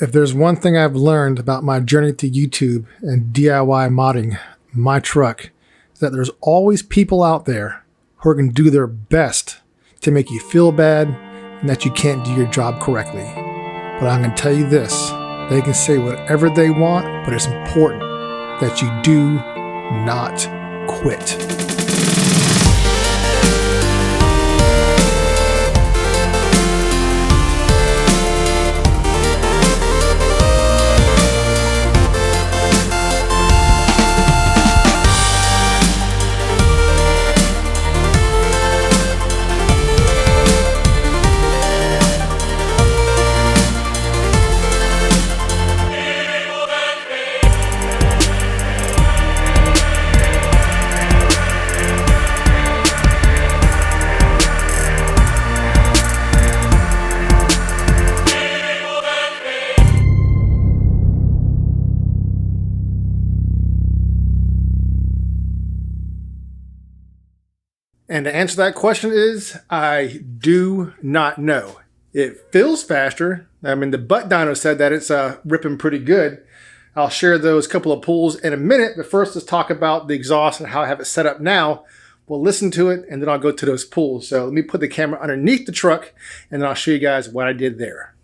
If there's one thing I've learned about my journey to YouTube and DIY modding my truck, is that there's always people out there who are going to do their best to make you feel bad and that you can't do your job correctly. But I'm going to tell you this, they can say whatever they want, but it's important that you do not quit. And to answer that question is, I do not know. It feels faster. I mean, the butt dyno said that it's ripping pretty good. I'll share those couple of pulls in a minute, but first let's talk about the exhaust and how I have it set up now. We'll listen to it and then I'll go to those pulls. So let me put the camera underneath the truck and then I'll show you guys what I did there.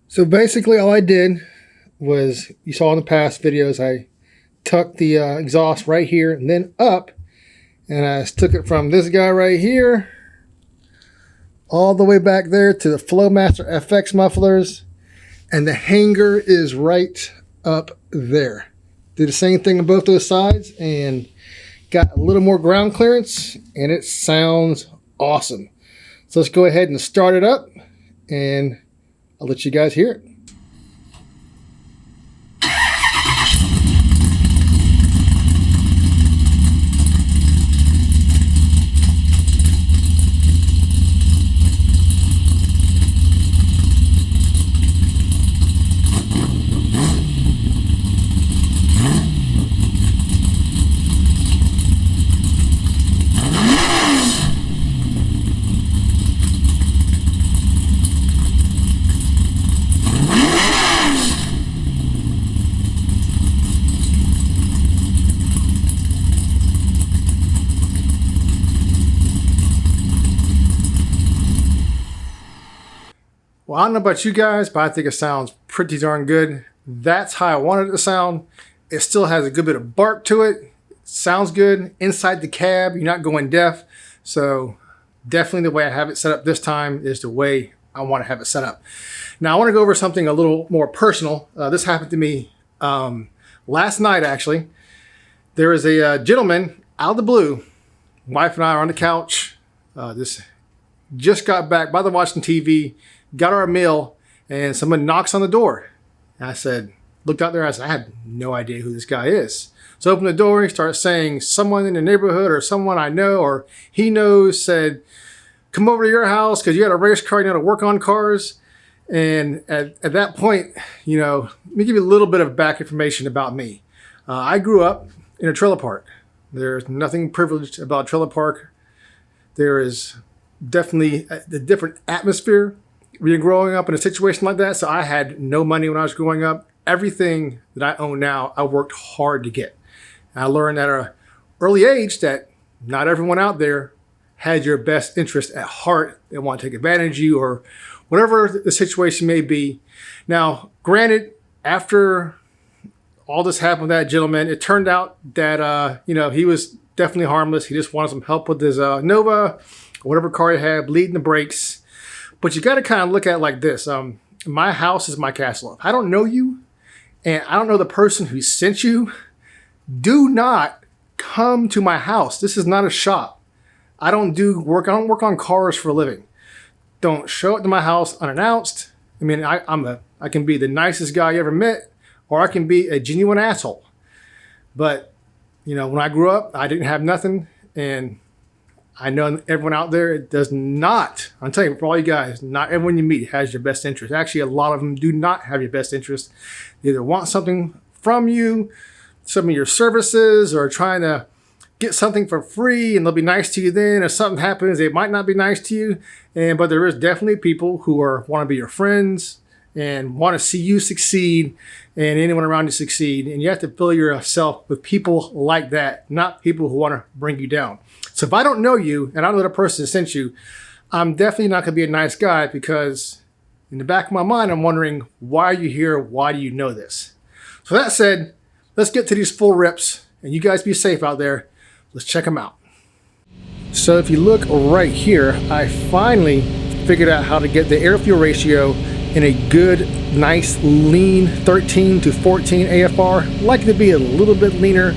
So basically all I did was, you saw in the past videos, I tucked the exhaust right here and then up. And I took it from this guy right here all the way back there to the Flowmaster FX mufflers. And the hanger is right up there. Did the same thing on both those sides and got a little more ground clearance and it sounds awesome. So let's go ahead and start it up and I'll let you guys hear it. Well, I don't know about you guys, but I think it sounds pretty darn good. That's how I wanted it to sound. It still has a good bit of bark to it. Sounds good. Inside the cab, you're not going deaf. So definitely the way I have it set up this time is the way I want to have it set up. Now I want to go over something a little more personal. This happened to me last night actually. There was a gentleman out of the blue. Wife and I are on the couch. This just got back by the watching TV. Got our meal and someone knocks on the door. And I said, looked out there, I said, I have no idea who this guy is. So open the door, he starts saying someone in the neighborhood or someone I know or he knows said, come over to your house because you got a race car, you know how to work on cars. And at that point, you know, let me give you a little bit of back information about me. I grew up in a trailer park. There's nothing privileged about a trailer park. There is definitely a different atmosphere when you're growing up in a situation like that. So I had no money when I was growing up. Everything that I own now, I worked hard to get. And I learned at an early age that not everyone out there had your best interest at heart. They want to take advantage of you or whatever the situation may be. Now, granted, after all this happened with that gentleman, it turned out that, you know, he was definitely harmless. He just wanted some help with his Nova, whatever car he had, bleeding the brakes. But you got to kind of look at it like this. My house is my castle. If I don't know you and I don't know the person who sent you, do not come to my house. This is not a shop. I don't work on cars for a living. Don't show up to my house unannounced. I mean, I can be the nicest guy you ever met or I can be a genuine asshole. But, you know, when I grew up, I didn't have nothing and I know everyone out there, it does not, I'm telling you, for all you guys, not everyone you meet has your best interest. Actually, a lot of them do not have your best interest. They either want something from you, some of your services, or trying to get something for free and they'll be nice to you then. If something happens, they might not be nice to you. But there is definitely people who want to be your friends and want to see you succeed and anyone around you succeed. And you have to fill yourself with people like that, not people who want to bring you down. So if I don't know you and I don't know the person that sent you, I'm definitely not going to be a nice guy, because in the back of my mind, I'm wondering, why are you here? Why do you know this? So that said, let's get to these full rips, and you guys be safe out there. Let's check them out. So if you look right here, I finally figured out how to get the air-fuel ratio in a good, nice, lean 13 to 14 AFR. Like it to be a little bit leaner,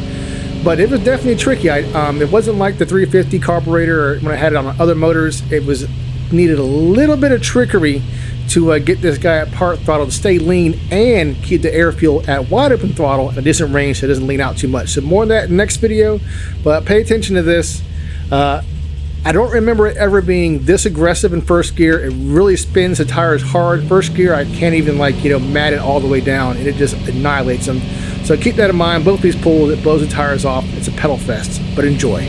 but it was definitely tricky. It wasn't like the 350 carburetor or when I had it on other motors. It was needed a little bit of trickery to get this guy at part throttle to stay lean and keep the air fuel at wide open throttle at a decent range so it doesn't lean out too much. So more on that in the next video, but pay attention to this. I don't remember it ever being this aggressive in first gear. It really spins the tires hard. First gear, I can't even mat it all the way down, and it just annihilates them. So keep that in mind. Both these pulls, it blows the tires off. It's a pedal fest, but enjoy.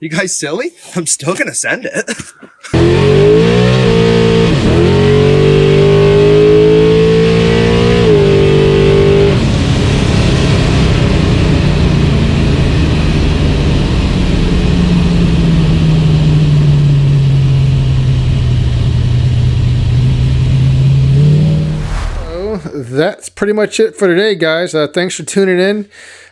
You guys silly? I'm still gonna send it. That's pretty much it for today, guys. Thanks for tuning in.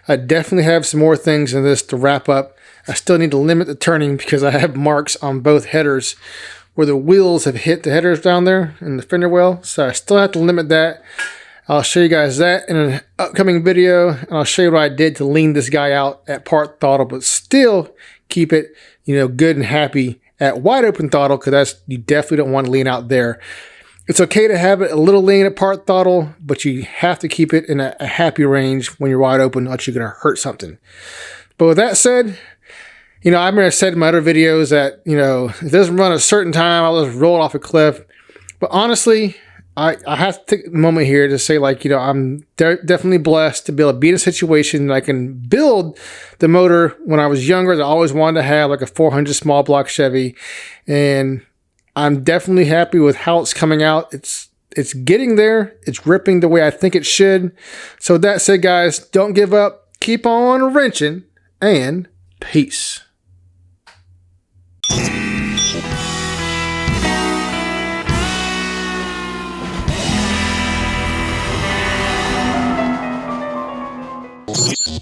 I definitely have some more things in this to wrap up. I still need to limit the turning because I have marks on both headers where the wheels have hit the headers down there in the fender well. So I still have to limit that. I'll show you guys that in an upcoming video, and I'll show you what I did to lean this guy out at part throttle, but still keep it, good and happy at wide open throttle, because you definitely don't want to lean out there. It's okay to have it a little lean at part throttle, but you have to keep it in a happy range when you're wide open, else you're going to hurt something. But with that said, I've already said in my other videos that, if it doesn't run a certain time, I'll just roll it off a cliff. But honestly, I have to take a moment here to say, I'm definitely blessed to be able to be in a situation that I can build the motor. When I was younger, I always wanted to have like a 400 small block Chevy, and I'm definitely happy with how it's coming out. It's getting there. It's ripping the way I think it should. So with that said, guys, don't give up. Keep on wrenching, and peace.